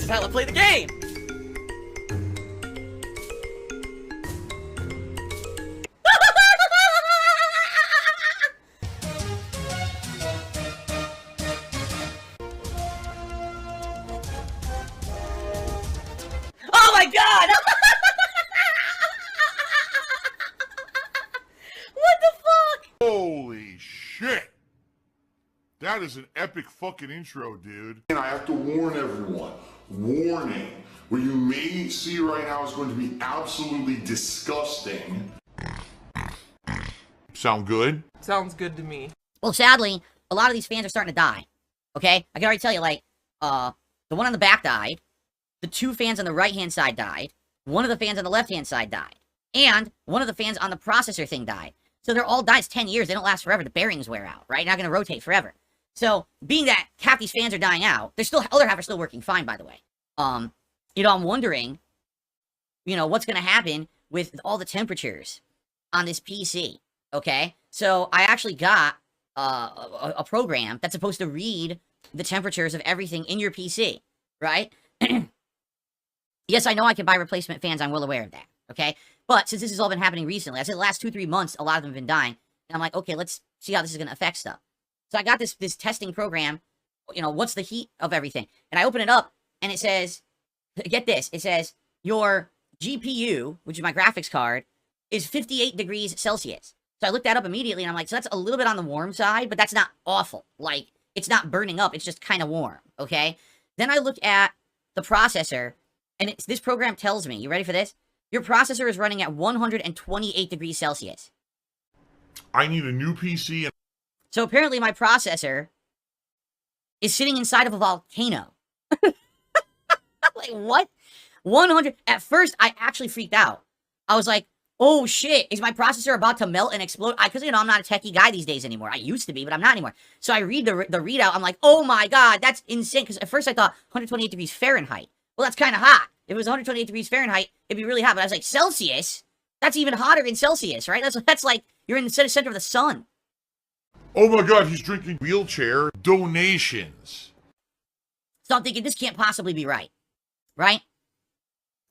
is how I play the game! Oh my god! What the fuck? Holy shit! That is an epic fucking intro, dude. And I have to warn everyone. Warning. What you may see right now is going to be absolutely disgusting. Sound good? Sounds good to me. Well, sadly, a lot of these fans are starting to die. Okay? I can already tell you, like, the one on the back died. The two fans on the right-hand side died. One of the fans on the left-hand side died. And one of the fans on the processor thing died. So they're all died. It's 10 years. They don't last forever. The bearings wear out, right? Not going to rotate forever. So, being that half these fans are dying out, they're still, other half are still working fine, by the way. You know, I'm wondering, you know, what's going to happen with all the temperatures on this PC, okay? So, I actually got a program that's supposed to read the temperatures of everything in your PC, right? Yes, I know I can buy replacement fans. I'm well aware of that, okay? But since this has all been happening recently, I said the last 2-3 months, a lot of them have been dying. And I'm like, okay, let's see how this is going to affect stuff. So I got this testing program, you know, what's the heat of everything? And I open it up, and it says, get this, it says, your GPU, which is my graphics card, is 58 degrees Celsius. So I looked that up immediately, and I'm like, so that's a little bit on the warm side, but that's not awful. Like, it's not burning up, it's just kind of warm, okay? Then I look at the processor, and this program tells me, you ready for this? Your processor is running at 128 degrees Celsius. I need a new PC. So apparently my processor is sitting inside of a volcano. Like, what? 100... At first, I actually freaked out. I was like, oh shit, is my processor about to melt and explode? Because, you know, I'm not a techie guy these days anymore. I used to be, but I'm not anymore. So I read the readout. I'm like, oh my god, that's insane. Because at first I thought 128 degrees Fahrenheit. Well, that's kind of hot. If it was 128 degrees Fahrenheit, it'd be really hot. But I was like, Celsius? That's even hotter than Celsius, right? That's like, you're in the center of the sun. Oh my god, he's drinking wheelchair donations. So I'm thinking, this can't possibly be right. Right?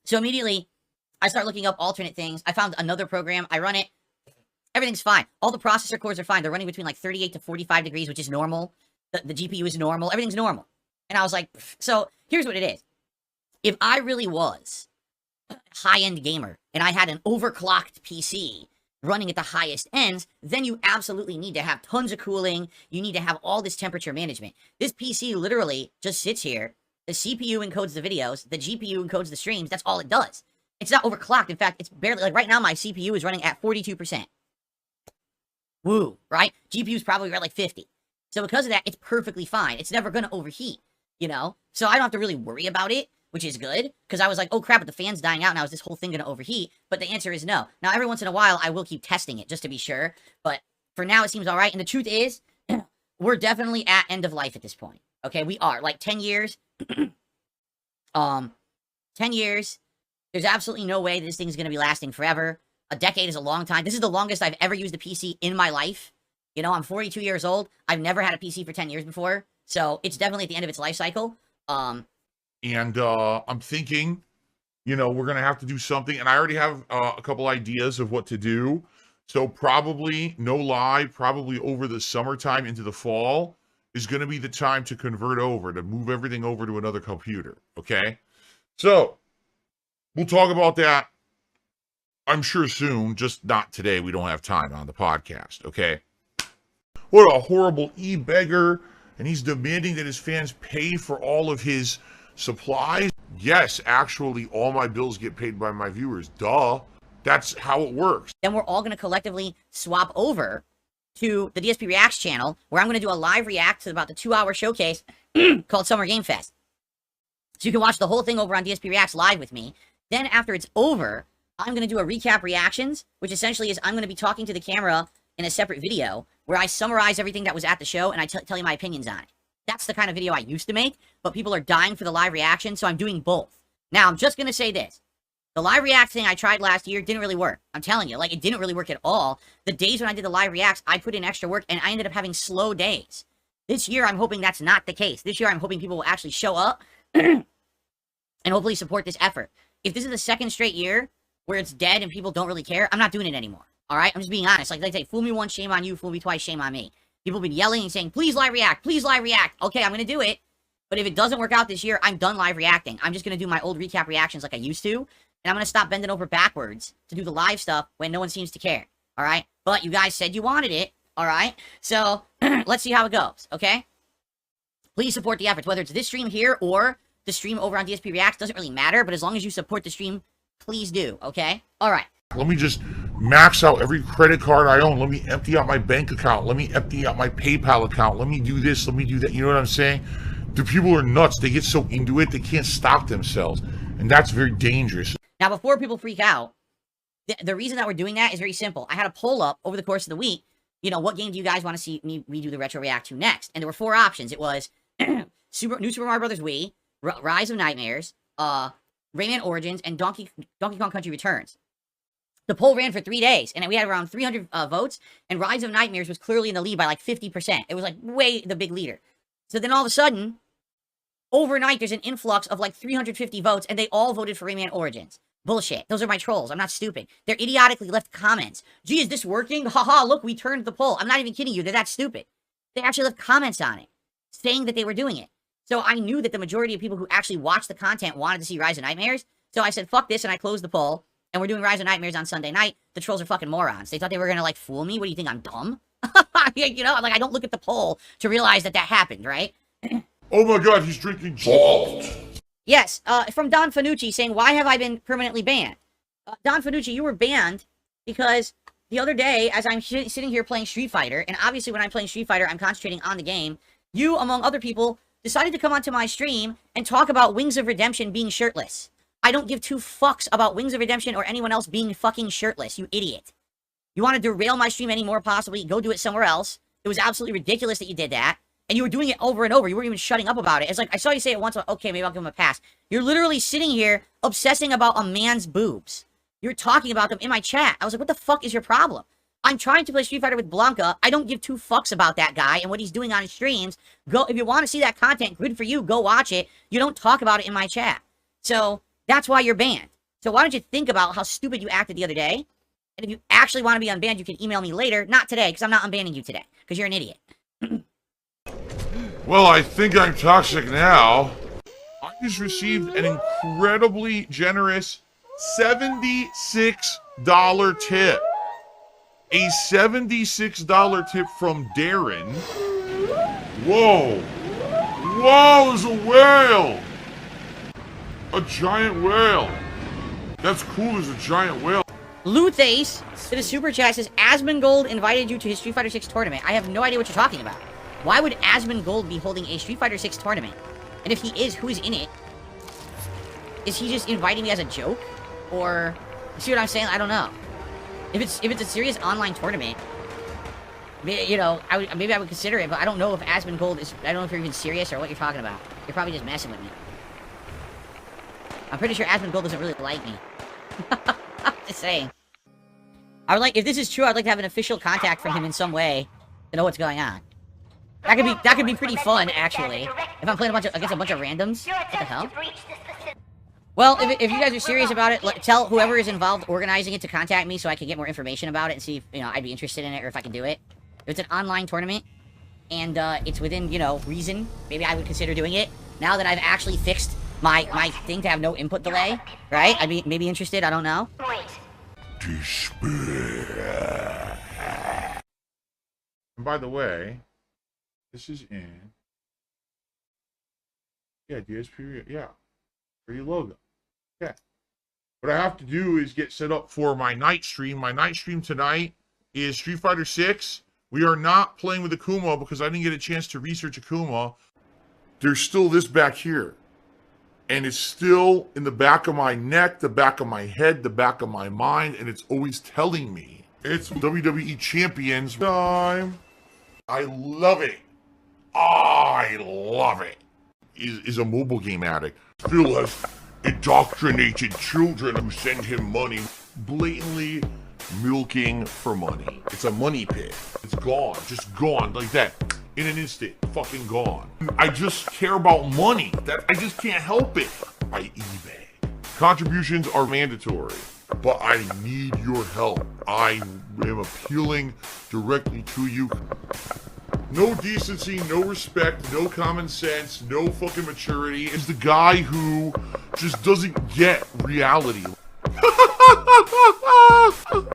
So immediately, I start looking up alternate things. I found another program. I run it. Everything's fine. All the processor cores are fine. They're running between like 38 to 45 degrees, which is normal. The GPU is normal. Everything's normal. And I was like, so here's what it is. If I really was a high-end gamer, and I had an overclocked PC running at the highest ends, then you absolutely need to have tons of cooling. You need to have all this temperature management. This PC literally just sits here. The CPU encodes the videos. The GPU encodes the streams. That's all it does. It's not overclocked. In fact, it's barely, like right now, my CPU is running at 42%. Woo, right? GPU is probably around like 50. So because of that, it's perfectly fine. It's never going to overheat, you know? So I don't have to really worry about it, which is good, because I was like, oh crap, but the fan's dying out now, is this whole thing going to overheat? But the answer is no. Now, every once in a while, I will keep testing it, just to be sure, but for now, it seems alright, and the truth is, we're definitely at end of life at this point, okay? We are, like, 10 years, 10 years, there's absolutely no way this thing's going to be lasting forever. A decade is a long time. This is the longest I've ever used a PC in my life. You know, I'm 42 years old. I've never had a PC for 10 years before, so it's definitely at the end of its life cycle. And I'm thinking, you know, we're going to have to do something. And I already have a couple ideas of what to do. So probably, no lie, probably over the summertime into the fall is going to be the time to convert over, to move everything over to another computer. Okay? So we'll talk about that, I'm sure soon, just not today. We don't have time on the podcast. Okay? What a horrible e-beggar. And he's demanding that his fans pay for all of his supplies. Yes, actually, all my bills get paid by my viewers. Duh. That's how it works. Then we're all going to collectively swap over to the DSP Reacts channel, where I'm going to do a live react to about the 2-hour showcase called Summer Game Fest. So you can watch the whole thing over on DSP Reacts live with me. Then after it's over, I'm going to do a recap reactions, which essentially is I'm going to be talking to the camera in a separate video where I summarize everything that was at the show and I tell you my opinions on it. That's the kind of video I used to make, but people are dying for the live reaction, so I'm doing both. Now, I'm just going to say this. The live react thing I tried last year didn't really work. I'm telling you, like, it didn't really work at all. The days when I did the live reacts, I put in extra work, and I ended up having slow days. This year, I'm hoping that's not the case. This year, I'm hoping people will actually show up, and hopefully support this effort. If this is the second straight year where it's dead and people don't really care, I'm not doing it anymore. All right? I'm just being honest. Like they say, fool me once, shame on you. Fool me twice, shame on me. People have been yelling and saying, please live react. Please live react. Okay, I'm going to do it. But if it doesn't work out this year, I'm done live reacting. I'm just going to do my old recap reactions like I used to. And I'm going to stop bending over backwards to do the live stuff when no one seems to care. All right? But you guys said you wanted it. All right? So let's see how it goes. Okay? Please support the efforts. Whether it's this stream here or the stream over on DSP Reacts, doesn't really matter. But as long as you support the stream, please do. Okay? All right. Let me just max out every credit card I own. Let me empty out my bank account. Let me empty out my PayPal account. Let me do this. Let me do that. You know what I'm saying? The people are nuts. They get so into it, they can't stop themselves. And that's very dangerous. Now, before people freak out, the reason that we're doing that is very simple. I had a poll up over the course of the week. You know, what game do you guys want to see me redo the Retro React to next? And there were 4 options. It was New Super Mario Bros. Wii, Rise of Nightmares, Rayman Origins, and Donkey Kong Country Returns. The poll ran for 3 days, and we had around 300 votes, and Rise of Nightmares was clearly in the lead by like 50%. It was like way the big leader. So then all of a sudden, overnight, there's an influx of like 350 votes, and they all voted for Rayman Origins. Bullshit. Those are my trolls. I'm not stupid. They're idiotically left comments. Gee, is this working? Haha, look, we turned the poll. I'm not even kidding you. They're that stupid. They actually left comments on it, saying that they were doing it. So I knew that the majority of people who actually watched the content wanted to see Rise of Nightmares. So I said, fuck this, and I closed the poll. And we're doing Rise of Nightmares on Sunday night. The trolls are fucking morons. They thought they were gonna, like, fool me? What do you think, I'm dumb? You know, like, I don't look at the poll to realize that that happened, right? Oh my god, he's drinking salt. Yes, from Don Fanucci saying, why have I been permanently banned? Don Fanucci, you were banned because the other day, as I'm sitting here playing Street Fighter, and obviously when I'm playing Street Fighter, I'm concentrating on the game, you, among other people, decided to come onto my stream and talk about Wings of Redemption being shirtless. I don't give 2 fucks about Wings of Redemption or anyone else being fucking shirtless, you idiot. You want to derail my stream anymore, possibly, go do it somewhere else. It was absolutely ridiculous that you did that. And you were doing it over and over. You weren't even shutting up about it. It's like, I saw you say it once, okay, maybe I'll give him a pass. You're literally sitting here obsessing about a man's boobs. You're talking about them in my chat. I was like, what the fuck is your problem? I'm trying to play Street Fighter with Blanca. I don't give 2 fucks about that guy and what he's doing on his streams. Go, if you want to see that content, good for you, go watch it. You don't talk about it in my chat. So, that's why you're banned. So why don't you think about how stupid you acted the other day? And if you actually want to be unbanned, you can email me later. Not today, because I'm not unbanning you today. Because you're an idiot. Well, I think I'm toxic now. I just received an incredibly generous $76 tip. A $76 tip from Darren. Whoa. Whoa, there's a whale. A giant whale. That's cool, there's a giant whale. Luthace to the super chat says, asmongold invited you to his Street Fighter 6 tournament. I have no idea what you're talking about. Why would asmongold be holding a Street Fighter 6 tournament? And if he is, who is in it? Is he just inviting me as a joke? Or, see what I'm saying? I don't know. If it's a serious online tournament, you know, maybe I would consider it, but I don't know if asmongold is, I don't know if you're even serious or what you're talking about. You're probably just messing with me. I'm pretty sure asmongold doesn't really like me. Just saying. I would like, if this is true, I'd like to have an official contact from him in some way to know what's going on. That could be pretty fun, actually. If I'm playing against a bunch of randoms. What the hell? Well, if you guys are serious about it, tell whoever is involved organizing it to contact me so I can get more information about it and see if, you know, I'd be interested in it or if I can do it. If it's an online tournament and it's within, you know, reason, maybe I would consider doing it. Now that I've actually fixed my thing to have no input delay, right? I'd be maybe interested, I don't know. And by the way, this is in, yeah, DSP, yeah, for your logo. Yeah. What I have to do is get set up for my night stream. My night stream tonight is Street Fighter 6. We are not playing with Akuma because I didn't get a chance to research Akuma. There's still this back here. And it's still in the back of my neck, the back of my head, the back of my mind, and it's always telling me it's WWE Champions time. I love it. I love it. Is a mobile game addict. Still has indoctrinated children who send him money, blatantly milking for money. It's a money pit. It's gone, just gone like that. In an instant, fucking gone. I just care about money. I just can't help it. by eBay. Contributions are mandatory, but I need your help. I am appealing directly to you. No decency, no respect, no common sense, no fucking maturity. Is the guy who just doesn't get reality.